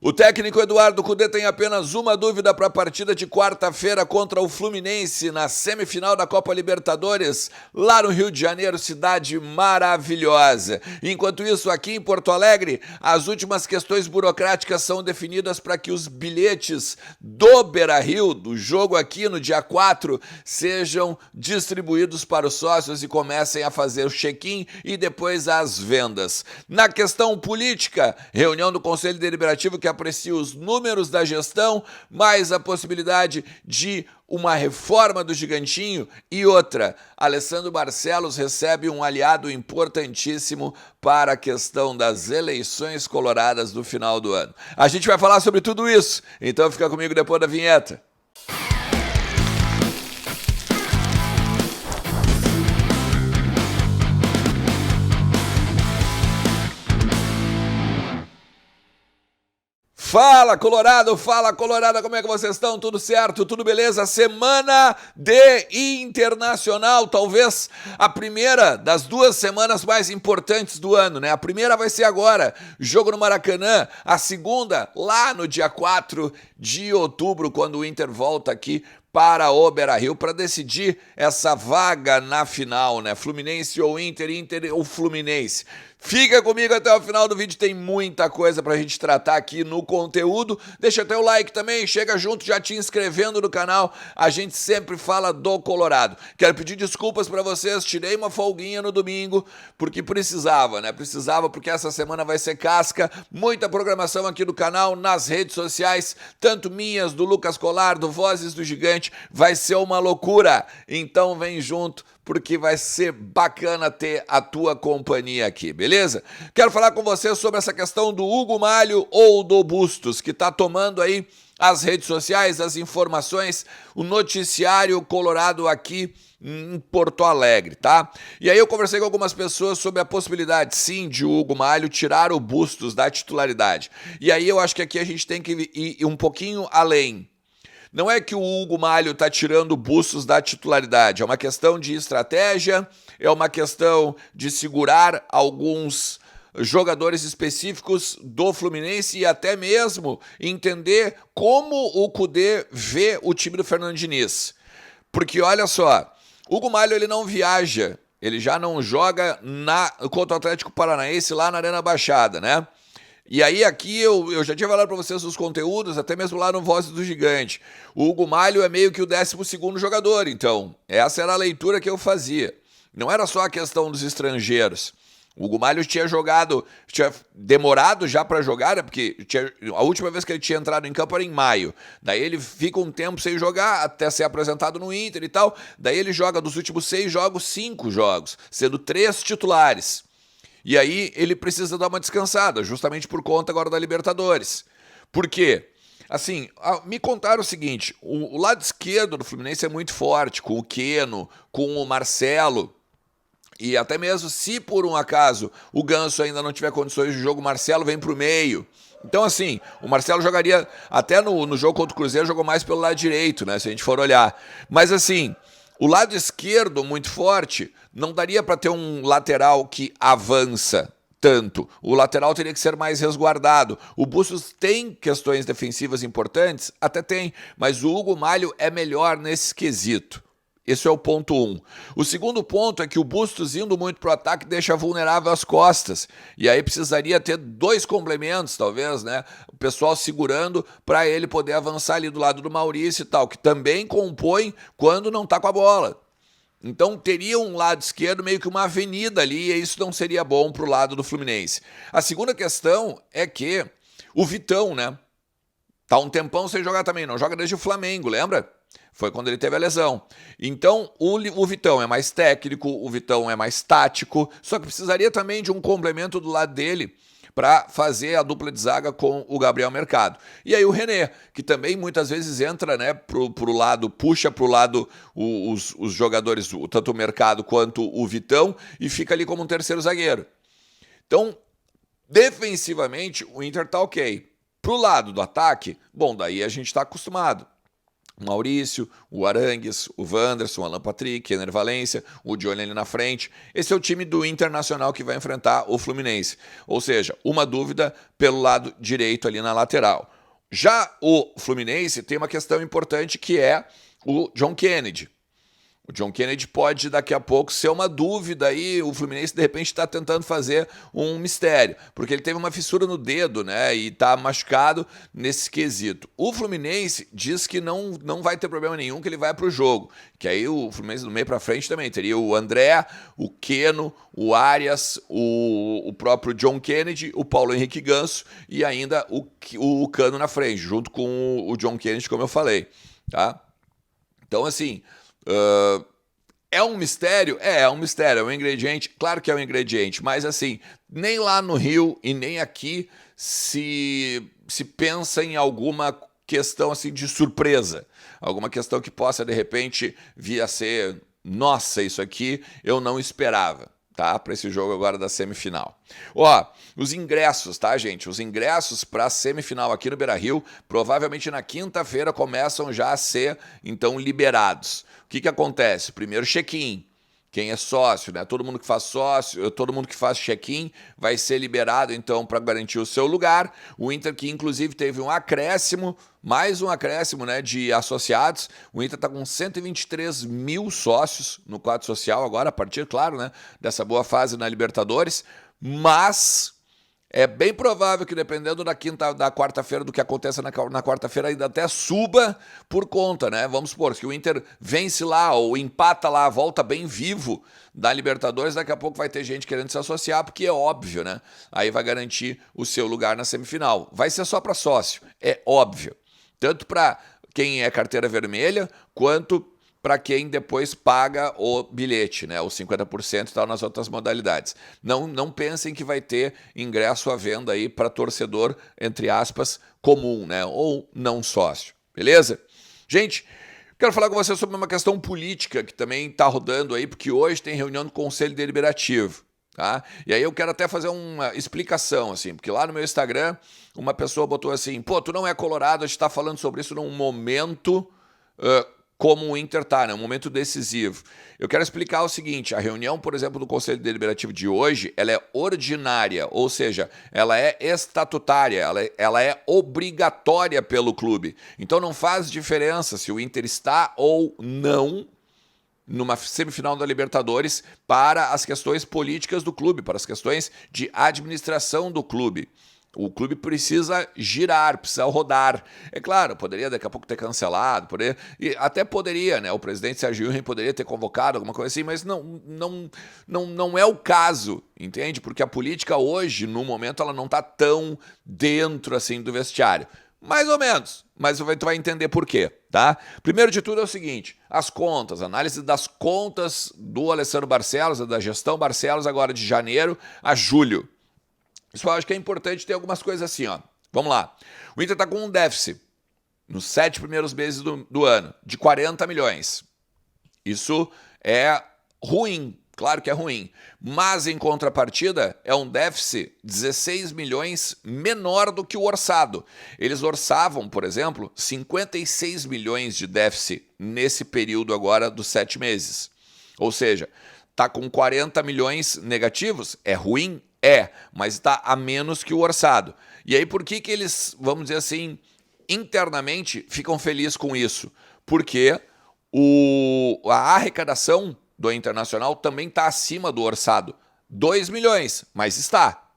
O técnico Eduardo Cudê tem apenas uma dúvida para a partida de quarta-feira contra o Fluminense na semifinal da Copa Libertadores, lá no Rio de Janeiro, cidade maravilhosa. Enquanto isso, aqui em Porto Alegre, as últimas questões burocráticas são definidas para que os bilhetes do Beira-Rio, do jogo aqui no dia 4, sejam distribuídos para os sócios e comecem a fazer o check-in e depois as vendas. Na questão política, reunião do Conselho Deliberativo que aprecia os números da gestão, mais a possibilidade de uma reforma do Gigantinho e outra. Alessandro Barcelos recebe um aliado importantíssimo para a questão das eleições coloradas do final do ano. A gente vai falar sobre tudo isso, então fica comigo depois da vinheta. Fala Colorado, como é que vocês estão? Tudo certo? Tudo beleza? Semana de Internacional, talvez a primeira das duas semanas mais importantes do ano, né? A primeira vai ser agora, jogo no Maracanã, a segunda lá no dia 4 de outubro, quando o Inter volta aqui para o Beira-Rio para decidir essa vaga na final, né? Fluminense ou Inter, Inter ou Fluminense. Fica comigo até o final do vídeo, tem muita coisa pra gente tratar aqui no conteúdo. Deixa teu like também, chega junto já te inscrevendo no canal. A gente sempre fala do Colorado. Quero pedir desculpas pra vocês, tirei uma folguinha no domingo, porque precisava, né? Precisava porque essa semana vai ser casca, muita programação aqui no canal, nas redes sociais, tanto minhas, do Lucas Colar, do Vozes do Gigante, vai ser uma loucura. Então vem junto, porque vai ser bacana ter a tua companhia aqui, beleza? Quero falar com você sobre essa questão do Hugo Malho ou do Bustos, que está tomando aí as redes sociais, as informações, o noticiário colorado aqui em Porto Alegre, tá? E aí eu conversei com algumas pessoas sobre a possibilidade, sim, de o Hugo Malho tirar o Bustos da titularidade. E aí eu acho que aqui a gente tem que ir um pouquinho além. Não é que o Hugo Malho está tirando Bustos da titularidade, é uma questão de estratégia, é uma questão de segurar alguns jogadores específicos do Fluminense e até mesmo entender como o Cudê vê o time do Fernando Diniz. Porque olha só, o Hugo Malho ele não viaja, ele já não joga contra o Atlético Paranaense lá na Arena Baixada, né? E aí aqui eu já tinha falado para vocês os conteúdos, até mesmo lá no Vozes do Gigante. O Hugo Malho é meio que o 12º jogador, então. Essa era a leitura que eu fazia. Não era só a questão dos estrangeiros. O Hugo Malho tinha demorado já para jogar, né? Porque a última vez que ele tinha entrado em campo era em maio. Daí ele fica um tempo sem jogar, até ser apresentado no Inter e tal. Daí ele joga dos últimos 6 jogos, 5 jogos, sendo 3 titulares. E aí ele precisa dar uma descansada, justamente por conta agora da Libertadores. Por quê? Assim, me contaram o seguinte, o lado esquerdo do Fluminense é muito forte, com o Keno, com o Marcelo, e até mesmo se por um acaso o Ganso ainda não tiver condições de jogo, o Marcelo vem para o meio. Então assim, o Marcelo jogaria, até no jogo contra o Cruzeiro, jogou mais pelo lado direito, né, se a gente for olhar. Mas assim, o lado esquerdo, muito forte, não daria para ter um lateral que avança tanto. O lateral teria que ser mais resguardado. O Bustos tem questões defensivas importantes? Até tem, mas o Hugo Malho é melhor nesse quesito. Esse é o ponto 1. O segundo ponto é que o Bustos indo muito para o ataque deixa vulnerável as costas. E aí precisaria ter 2 complementos, talvez, né? O pessoal segurando para ele poder avançar ali do lado do Maurício e tal, que também compõe quando não está com a bola. Então teria um lado esquerdo meio que uma avenida ali e isso não seria bom para o lado do Fluminense. A segunda questão é que o Vitão, né? Tá um tempão sem jogar também, não joga desde o Flamengo, lembra? Foi quando ele teve a lesão. Então, o Vitão é mais técnico, o Vitão é mais tático, só que precisaria também de um complemento do lado dele para fazer a dupla de zaga com o Gabriel Mercado. E aí o René, que também muitas vezes entra, né, pro lado, puxa pro lado os jogadores, tanto o Mercado quanto o Vitão, e fica ali como um terceiro zagueiro. Então, defensivamente, o Inter tá ok. Pro lado do ataque, bom, daí a gente tá acostumado. O Maurício, o Arangues, o Wanderson, o Alan Patrick, Ener Valencia, o Johnny ali na frente. Esse é o time do Internacional que vai enfrentar o Fluminense. Ou seja, uma dúvida pelo lado direito ali na lateral. Já o Fluminense tem uma questão importante que é o John Kennedy. O John Kennedy pode daqui a pouco ser uma dúvida aí, o Fluminense de repente está tentando fazer um mistério, porque ele teve uma fissura no dedo, né, e está machucado nesse quesito. O Fluminense diz que não vai ter problema nenhum, que ele vai para o jogo, que aí o Fluminense do meio para frente também teria o André, o Keno, o Arias, o próprio John Kennedy, o Paulo Henrique Ganso e ainda o Cano na frente, junto com o John Kennedy, como eu falei, tá? Então, assim, é um mistério? É um mistério, é um ingrediente, claro que é um ingrediente, mas assim, nem lá no Rio e nem aqui se pensa em alguma questão assim de surpresa, alguma questão que possa de repente vir a ser, nossa, isso aqui eu não esperava. Tá? Para esse jogo agora da semifinal. Ó, os ingressos, tá, gente? Os ingressos para a semifinal aqui no Beira-Rio, provavelmente na quinta-feira começam já a ser, então, liberados. O que acontece? Primeiro check-in. Quem é sócio, né? Todo mundo que faz sócio, todo mundo que faz check-in vai ser liberado, então, para garantir o seu lugar. O Inter, que inclusive teve um acréscimo, mais um acréscimo, né, de associados. O Inter está com 123 mil sócios no quadro social agora, a partir, claro, né, dessa boa fase na Libertadores. Mas é bem provável que, dependendo da quarta-feira, do que aconteça na quarta-feira, ainda até suba por conta, né? Vamos supor, que o Inter vence lá ou empata lá, volta bem vivo da Libertadores, daqui a pouco vai ter gente querendo se associar, porque é óbvio, né? Aí vai garantir o seu lugar na semifinal. Vai ser só para sócio, é óbvio. Tanto para quem é carteira vermelha, quanto para quem depois paga o bilhete, né? Os 50% e tal nas outras modalidades. Não pensem que vai ter ingresso à venda aí para torcedor, entre aspas, comum, né? Ou não sócio, beleza? Gente, quero falar com vocês sobre uma questão política que também está rodando aí, porque hoje tem reunião do Conselho Deliberativo. Tá? E aí eu quero até fazer uma explicação, assim, porque lá no meu Instagram uma pessoa botou assim, pô, tu não é colorado, a gente está falando sobre isso num momento como o Inter está, né? Um momento decisivo. Eu quero explicar o seguinte, a reunião, por exemplo, do Conselho Deliberativo de hoje, ela é ordinária, ou seja, ela é estatutária, ela é obrigatória pelo clube. Então não faz diferença se o Inter está ou não numa semifinal da Libertadores para as questões políticas do clube, para as questões de administração do clube. O clube precisa girar, precisa rodar. É claro, poderia daqui a pouco ter cancelado, e até poderia, né? O presidente Sérgio Ilharden poderia ter convocado alguma coisa assim, mas não é o caso, entende? Porque a política hoje, no momento, ela não está tão dentro assim do vestiário. Mais ou menos, mas tu vai entender por quê, tá? Primeiro de tudo é o seguinte, as contas, análise das contas do Alessandro Barcelos, da gestão Barcelos agora de janeiro a julho. Isso eu acho que é importante ter algumas coisas assim, ó. Vamos lá. O Inter está com um déficit nos 7 primeiros meses do ano de 40 milhões. Isso é ruim, claro que é ruim. Mas, em contrapartida, é um déficit 16 milhões menor do que o orçado. Eles orçavam, por exemplo, 56 milhões de déficit nesse período agora dos 7 meses. Ou seja, está com 40 milhões negativos, é ruim? É, mas está a menos que o orçado. E aí por que eles, vamos dizer assim, internamente ficam felizes com isso? Porque a arrecadação do Internacional também está acima do orçado. 2 milhões, mas está.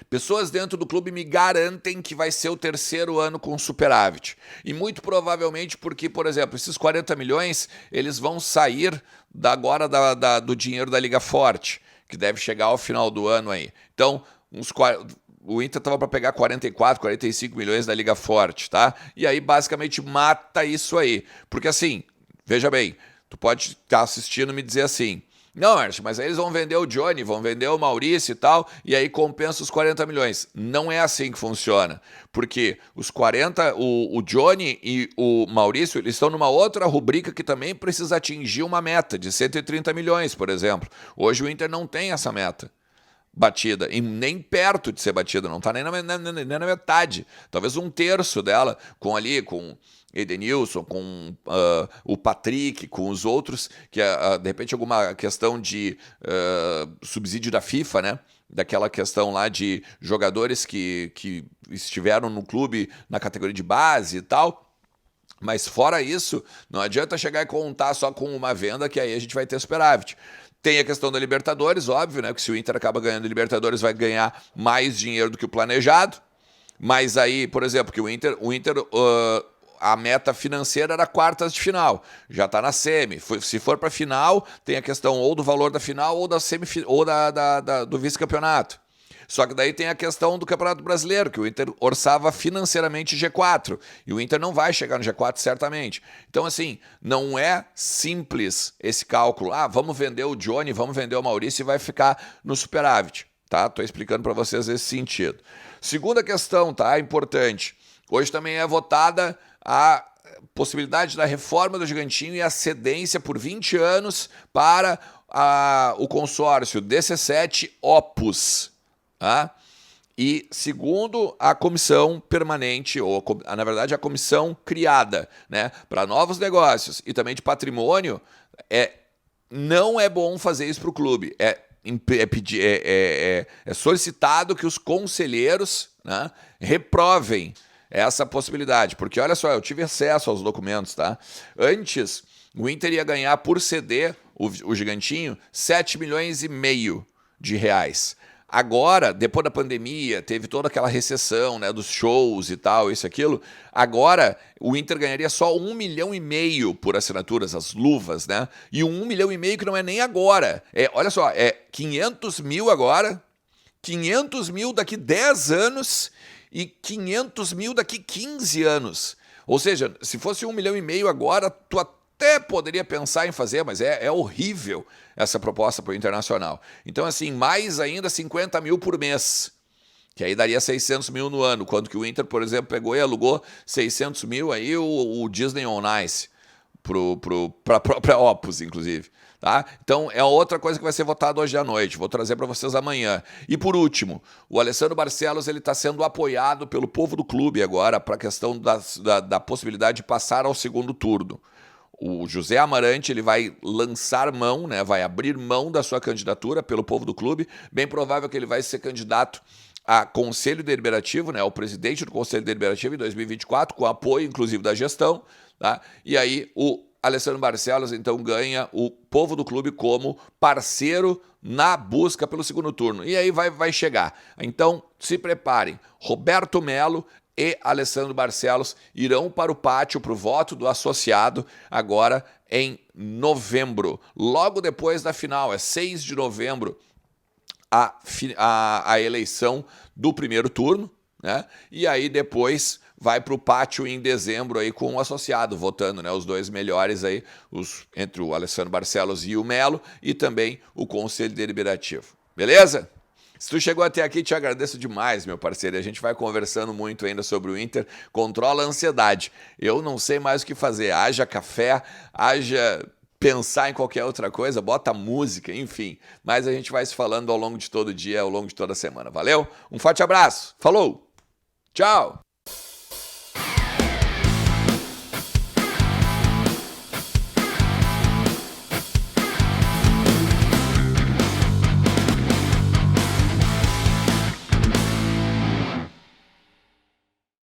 Pessoas dentro do clube me garantem que vai ser o terceiro ano com superávit. E muito provavelmente porque, por exemplo, esses 40 milhões, eles vão sair agora do dinheiro da Liga Forte, que deve chegar ao final do ano aí. Então, o Inter estava para pegar 44, 45 milhões da Liga Forte, tá? E aí, basicamente, mata isso aí. Porque assim, veja bem, tu pode estar assistindo e me dizer assim, não, Ernst, mas aí eles vão vender o Johnny, vão vender o Maurício e tal, e aí compensa os 40 milhões. Não é assim que funciona. Porque os 40, o Johnny e o Maurício, eles estão numa outra rubrica que também precisa atingir uma meta de 130 milhões, por exemplo. Hoje o Inter não tem essa meta. batida, e nem perto de ser batida, não está nem na metade, talvez um terço dela, com Edenilson, com o Patrick, com os outros, que de repente alguma questão de subsídio da FIFA, né? Daquela questão lá de jogadores que estiveram no clube na categoria de base e tal. Mas fora isso, não adianta chegar e contar só com uma venda, que aí a gente vai ter superávit. Tem a questão da Libertadores, óbvio, né? Que se o Inter acaba ganhando a Libertadores, vai ganhar mais dinheiro do que o planejado. Mas aí, por exemplo, que o Inter a meta financeira era quartas de final. Já está na semi. Se for para final, tem a questão ou do valor da final ou da ou do vice-campeonato. Só que daí tem a questão do Campeonato Brasileiro, que o Inter orçava financeiramente G4, e o Inter não vai chegar no G4 certamente. Então, assim, não é simples esse cálculo. Vamos vender o Johnny, vamos vender o Maurício e vai ficar no superávit, tá? Tô explicando para vocês esse sentido. Segunda questão, tá? Importante. Hoje também é votada a possibilidade da reforma do Gigantinho e a cedência por 20 anos para o consórcio DC7 Opus. E segundo a comissão permanente, ou na verdade a comissão criada, né, para novos negócios e também de patrimônio, não é bom fazer isso para o clube. É solicitado que os conselheiros, né, reprovem essa possibilidade, porque olha só, eu tive acesso aos documentos, tá? Antes, o Inter ia ganhar por ceder o Gigantinho 7,5 milhões de reais. Agora, depois da pandemia, teve toda aquela recessão, né, dos shows e tal, isso e aquilo. Agora, o Inter ganharia só 1,5 milhão por assinaturas, as luvas, né? E 1,5 milhão que não é nem agora. Olha só, 500 mil agora, 500 mil daqui 10 anos e 500 mil daqui 15 anos. Ou seja, se fosse 1,5 milhão agora, tu até poderia pensar em fazer, mas é horrível essa proposta para o Internacional. Então, assim, mais ainda 50 mil por mês, que aí daria 600 mil no ano, quando que o Inter, por exemplo, pegou e alugou 600 mil aí o Disney On Ice, para a própria Opus, inclusive. Tá? Então, é outra coisa que vai ser votada hoje à noite. Vou trazer para vocês amanhã. E por último, o Alessandro Barcelos está sendo apoiado pelo povo do clube agora para a questão da possibilidade de passar ao segundo turno. O José Amarante ele vai lançar mão, né, vai abrir mão da sua candidatura pelo povo do clube. Bem provável que ele vai ser candidato a Conselho Deliberativo, né, o presidente do Conselho Deliberativo em 2024, com apoio, inclusive, da gestão. Tá? E aí o Alessandro Barcelos, então, ganha o povo do clube como parceiro na busca pelo segundo turno. E aí vai chegar. Então, se preparem. Roberto Melo e Alessandro Barcelos irão para o pátio para o voto do associado agora em novembro. Logo depois da final, 6 de novembro, a eleição do primeiro turno, né? E aí depois vai para o pátio em dezembro aí com o associado votando, né? Os dois melhores aí, entre o Alessandro Barcelos e o Melo, e também o Conselho Deliberativo. Beleza? Se tu chegou até aqui, te agradeço demais, meu parceiro. E a gente vai conversando muito ainda sobre o Inter. Controla a ansiedade. Eu não sei mais o que fazer. Haja café, haja pensar em qualquer outra coisa, bota música, enfim. Mas a gente vai se falando ao longo de todo o dia, ao longo de toda a semana. Valeu? Um forte abraço. Falou! Tchau!